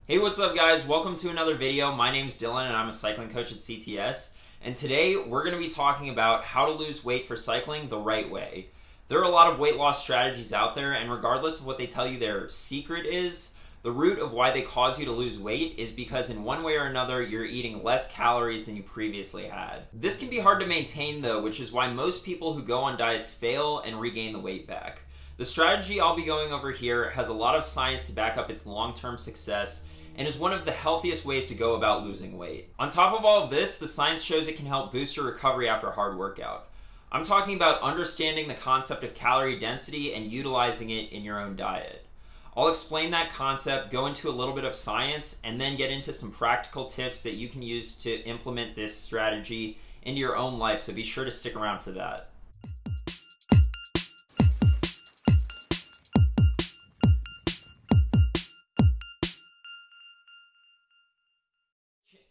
Hey, what's up guys? Welcome to another video. My name's Dylan and I'm a cycling coach at CTS. And today we're going to be talking about how to lose weight for cycling the right way. There are a lot of weight loss strategies out there, and regardless of what they tell you their secret is, the root of why they cause you to lose weight is because in one way or another you're eating less calories than you previously had. This can be hard to maintain though, which is why most people who go on diets fail and regain the weight back. The strategy I'll be going over here has a lot of science to back up its long-term success and is one of the healthiest ways to go about losing weight. On top of all of this, the science shows it can help boost your recovery after a hard workout. I'm talking about understanding the concept of calorie density and utilizing it in your own diet. I'll explain that concept, go into a little bit of science, and then get into some practical tips that you can use to implement this strategy into your own life, so be sure to stick around for that.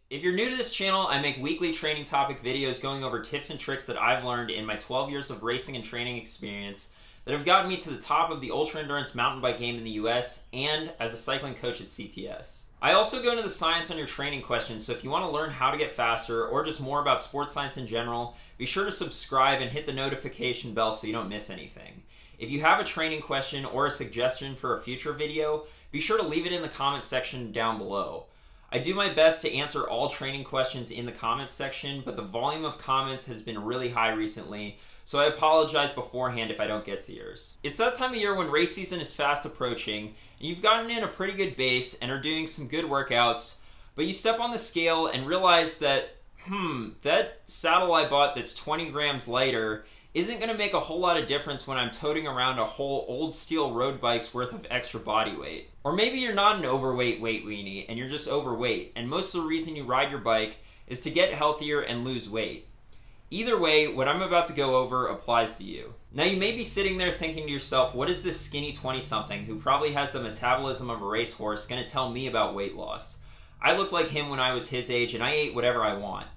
If you're new to this channel, I make weekly training topic videos going over tips and tricks that I've learned in my 12 years of racing and training experience that have gotten me to the top of the ultra endurance mountain bike game in the US and as a cycling coach at CTS. I also go into the science on your training questions, so if you want to learn how to get faster or just more about sports science in general, be sure to subscribe and hit the notification bell so you don't miss anything. If you have a training question or a suggestion for a future video, be sure to leave it in the comments section down below. I do my best to answer all training questions in the comments section, but the volume of comments has been really high recently, so I apologize beforehand if I don't get to yours. It's that time of year when race season is fast approaching, and you've gotten in a pretty good base and are doing some good workouts, but you step on the scale and realize that, that saddle I bought that's 20 grams lighter isn't going to make a whole lot of difference when I'm toting around a whole old steel road bike's worth of extra body weight. Or maybe you're not an overweight weight weenie and you're just overweight, and most of the reason you ride your bike is to get healthier and lose weight. Either way, what I'm about to go over applies to you. Now you may be sitting there thinking to yourself, what is this skinny 20-something who probably has the metabolism of a racehorse going to tell me about weight loss? I looked like him when I was his age and I ate whatever I want.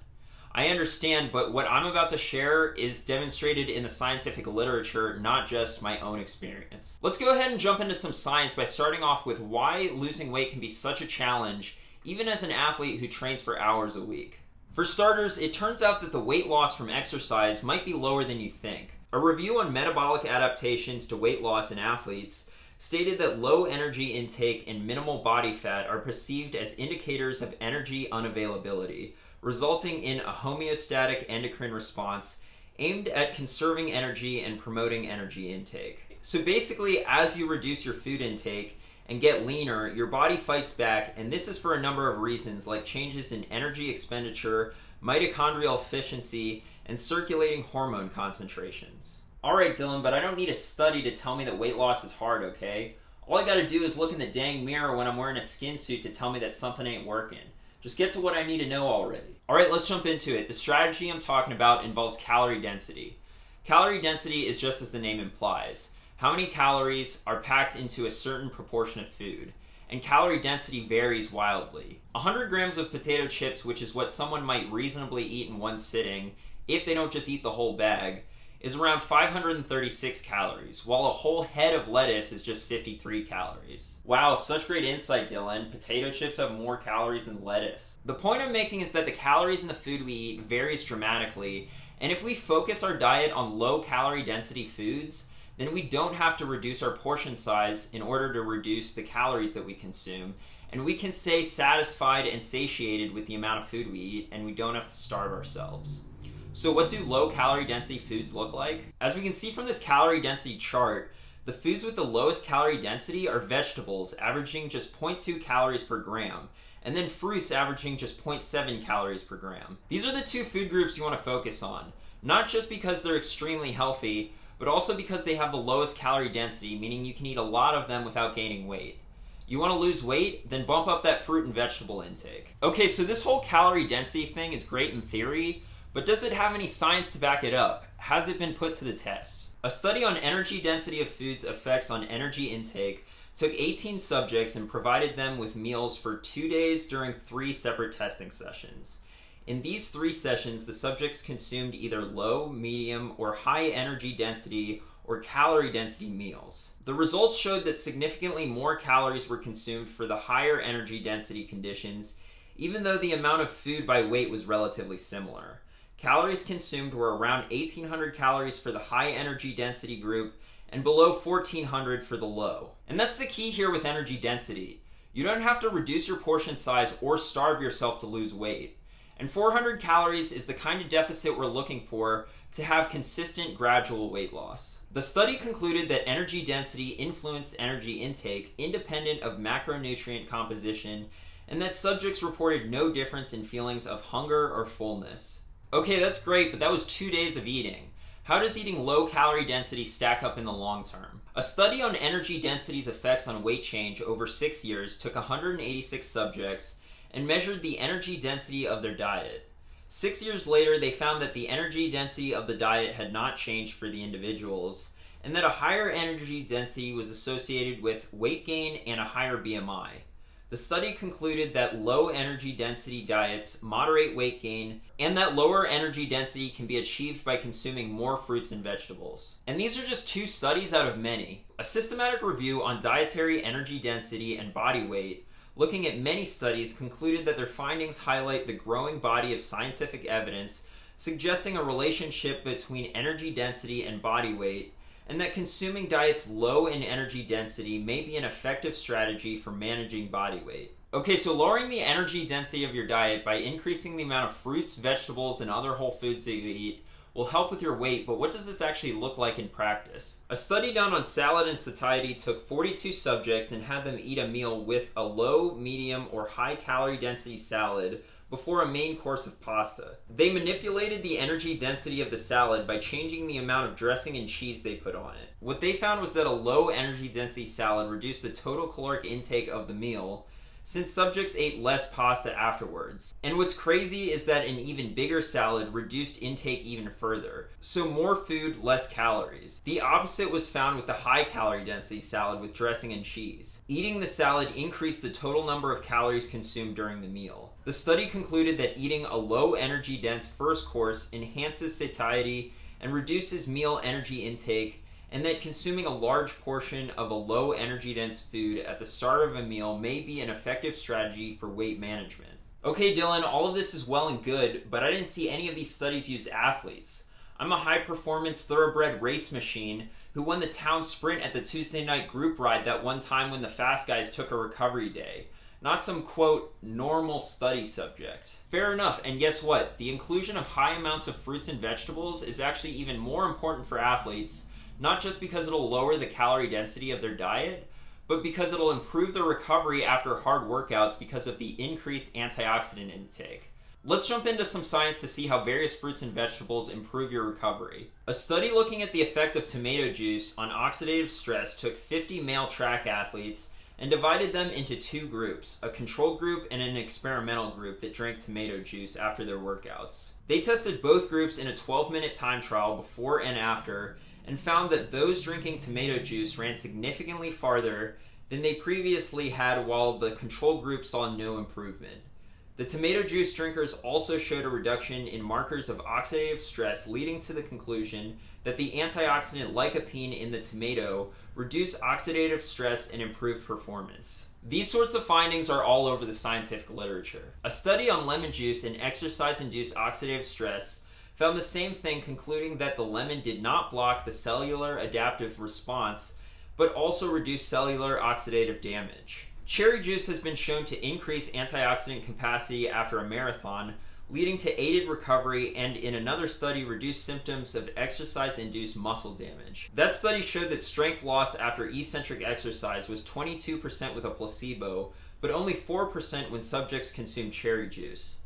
I understand, but what I'm about to share is demonstrated in the scientific literature, not just my own experience. Let's go ahead and jump into some science by starting off with why losing weight can be such a challenge, even as an athlete who trains for hours a week. For starters, it turns out that the weight loss from exercise might be lower than you think. A review on metabolic adaptations to weight loss in athletes stated that low energy intake and minimal body fat are perceived as indicators of energy unavailability, resulting in a homeostatic endocrine response aimed at conserving energy and promoting energy intake. So basically, as you reduce your food intake and get leaner, your body fights back, and this is for a number of reasons, like changes in energy expenditure, mitochondrial efficiency, and circulating hormone concentrations. Alright Dylan, but I don't need a study to tell me that weight loss is hard, okay? All I gotta do is look in the dang mirror when I'm wearing a skin suit to tell me that something ain't working. Just get to what I need to know already. Alright, let's jump into it. The strategy I'm talking about involves calorie density. Calorie density is just as the name implies. How many calories are packed into a certain proportion of food? And calorie density varies wildly. 100 grams of potato chips, which is what someone might reasonably eat in one sitting, if they don't just eat the whole bag, is around 536 calories, while a whole head of lettuce is just 53 calories. Wow, such great insight, Dylan. Potato chips have more calories than lettuce. The point I'm making is that the calories in the food we eat varies dramatically, and if we focus our diet on low calorie density foods, then we don't have to reduce our portion size in order to reduce the calories that we consume, and we can stay satisfied and satiated with the amount of food we eat, and we don't have to starve ourselves. So what do low calorie density foods look like? As we can see from this calorie density chart, the foods with the lowest calorie density are vegetables, averaging just 0.2 calories per gram, and then fruits averaging just 0.7 calories per gram. These are the two food groups you want to focus on, not just because they're extremely healthy, but also because they have the lowest calorie density, meaning you can eat a lot of them without gaining weight. You want to lose weight? Then bump up that fruit and vegetable intake. Okay, so this whole calorie density thing is great in theory, but does it have any science to back it up? Has it been put to the test? A study on energy density of foods' effects on energy intake took 18 subjects and provided them with meals for 2 days during 3 separate testing sessions. In these 3 sessions, the subjects consumed either low, medium, or high energy density or calorie density meals. The results showed that significantly more calories were consumed for the higher energy density conditions, even though the amount of food by weight was relatively similar. Calories consumed were around 1,800 calories for the high energy density group and below 1,400 for the low. And that's the key here with energy density. You don't have to reduce your portion size or starve yourself to lose weight. And 400 calories is the kind of deficit we're looking for to have consistent gradual weight loss. The study concluded that energy density influenced energy intake independent of macronutrient composition, and that subjects reported no difference in feelings of hunger or fullness. Okay, that's great, but that was 2 days of eating. How does eating low calorie density stack up in the long term? A study on energy density's effects on weight change over 6 years took 186 subjects and measured the energy density of their diet. 6 years later, they found that the energy density of the diet had not changed for the individuals, and that a higher energy density was associated with weight gain and a higher BMI. The study concluded that low energy density diets moderate weight gain, and that lower energy density can be achieved by consuming more fruits and vegetables. And these are just 2 studies out of many. A systematic review on dietary energy density and body weight, looking at many studies, concluded that their findings highlight the growing body of scientific evidence suggesting a relationship between energy density and body weight, and that consuming diets low in energy density may be an effective strategy for managing body weight. Okay, so lowering the energy density of your diet by increasing the amount of fruits, vegetables, and other whole foods that you eat will help with your weight, but what does this actually look like in practice? A study done on salad and satiety took 42 subjects and had them eat a meal with a low, medium, or high calorie density salad before a main course of pasta. They manipulated the energy density of the salad by changing the amount of dressing and cheese they put on it. What they found was that a low energy density salad reduced the total caloric intake of the meal, since subjects ate less pasta afterwards. And what's crazy is that an even bigger salad reduced intake even further. So more food, less calories. The opposite was found with the high calorie density salad with dressing and cheese. Eating the salad increased the total number of calories consumed during the meal. The study concluded that eating a low energy dense first course enhances satiety and reduces meal energy intake, and that consuming a large portion of a low energy dense food at the start of a meal may be an effective strategy for weight management. Okay, Dylan, all of this is well and good, but I didn't see any of these studies use athletes. I'm a high performance thoroughbred race machine who won the town sprint at the Tuesday night group ride that one time when the fast guys took a recovery day. Not some, quote, normal study subject. Fair enough, and guess what? The inclusion of high amounts of fruits and vegetables is actually even more important for athletes, not just because it'll lower the calorie density of their diet, but because it'll improve their recovery after hard workouts because of the increased antioxidant intake. Let's jump into some science to see how various fruits and vegetables improve your recovery. A study looking at the effect of tomato juice on oxidative stress took 50 male track athletes and divided them into 2 groups, a control group and an experimental group that drank tomato juice after their workouts. They tested both groups in a 12-minute time trial before and after, and found that those drinking tomato juice ran significantly farther than they previously had, while the control group saw no improvement. The tomato juice drinkers also showed a reduction in markers of oxidative stress, leading to the conclusion that the antioxidant lycopene in the tomato reduced oxidative stress and improved performance. These sorts of findings are all over the scientific literature. A study on lemon juice and exercise-induced oxidative stress found the same thing, concluding that the lemon did not block the cellular adaptive response, but also reduced cellular oxidative damage. Cherry juice has been shown to increase antioxidant capacity after a marathon, leading to aided recovery, and in another study reduced symptoms of exercise-induced muscle damage. That study showed that strength loss after eccentric exercise was 22% with a placebo, but only 4% when subjects consumed cherry juice.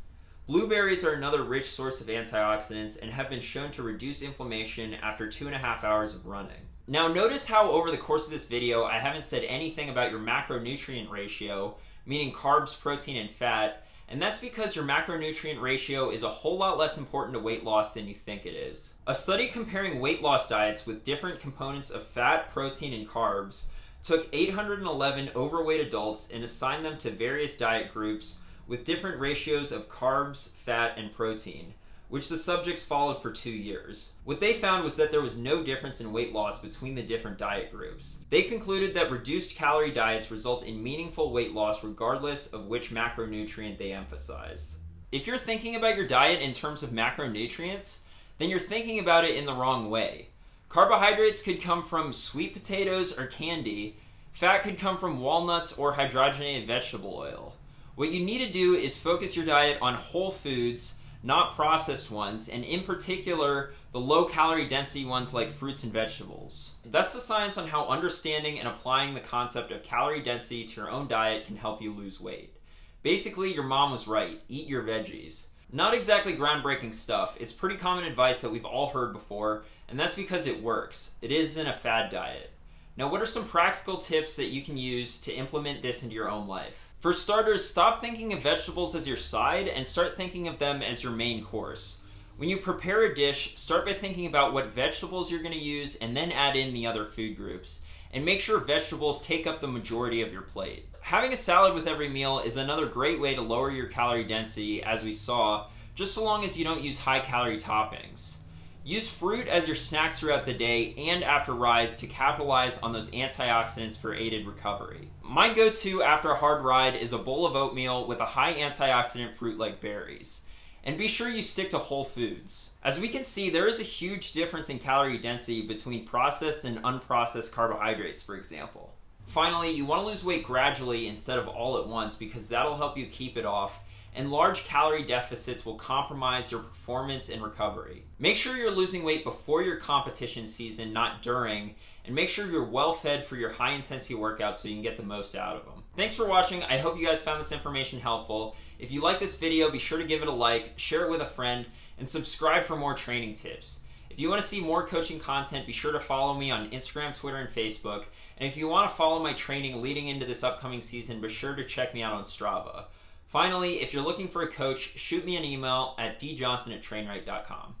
Blueberries are another rich source of antioxidants and have been shown to reduce inflammation after 2.5 hours of running. Now notice how over the course of this video I haven't said anything about your macronutrient ratio, meaning carbs, protein, and fat, and that's because your macronutrient ratio is a whole lot less important to weight loss than you think it is. A study comparing weight loss diets with different components of fat, protein, and carbs took 811 overweight adults and assigned them to various diet groups with different ratios of carbs, fat, and protein. which the subjects followed for 2 years. What they found was that there was no difference in weight loss between the different diet groups. They concluded that reduced calorie diets result in meaningful weight loss regardless of which macronutrient they emphasize. If you're thinking about your diet in terms of macronutrients, then you're thinking about it in the wrong way. Carbohydrates could come from sweet potatoes or candy. Fat could come from walnuts or hydrogenated vegetable oil. What you need to do is focus your diet on whole foods, not processed ones, and in particular, the low calorie density ones like fruits and vegetables. That's the science on how understanding and applying the concept of calorie density to your own diet can help you lose weight. Basically, your mom was right, eat your veggies. Not exactly groundbreaking stuff, it's pretty common advice that we've all heard before, and that's because it works. It isn't a fad diet. Now, what are some practical tips that you can use to implement this into your own life? For starters, stop thinking of vegetables as your side and start thinking of them as your main course. When you prepare a dish, start by thinking about what vegetables you're going to use and then add in the other food groups. And make sure vegetables take up the majority of your plate. Having a salad with every meal is another great way to lower your calorie density, as we saw, just so long as you don't use high calorie toppings. Use fruit as your snacks throughout the day and after rides to capitalize on those antioxidants for aided recovery. My go-to after a hard ride is a bowl of oatmeal with a high antioxidant fruit like berries. And be sure you stick to whole foods. As we can see, there is a huge difference in calorie density between processed and unprocessed carbohydrates, for example. Finally, you want to lose weight gradually instead of all at once because that'll help you keep it off, and large calorie deficits will compromise your performance and recovery. Make sure you're losing weight before your competition season, not during, and make sure you're well fed for your high intensity workouts so you can get the most out of them. Thanks for watching. I hope you guys found this information helpful. If you like this video, be sure to give it a like, share it with a friend, and subscribe for more training tips. If you want to see more coaching content, be sure to follow me on Instagram, Twitter, and Facebook. And if you want to follow my training leading into this upcoming season, be sure to check me out on Strava. Finally, if you're looking for a coach, shoot me an email at djohnson@trainwright.com.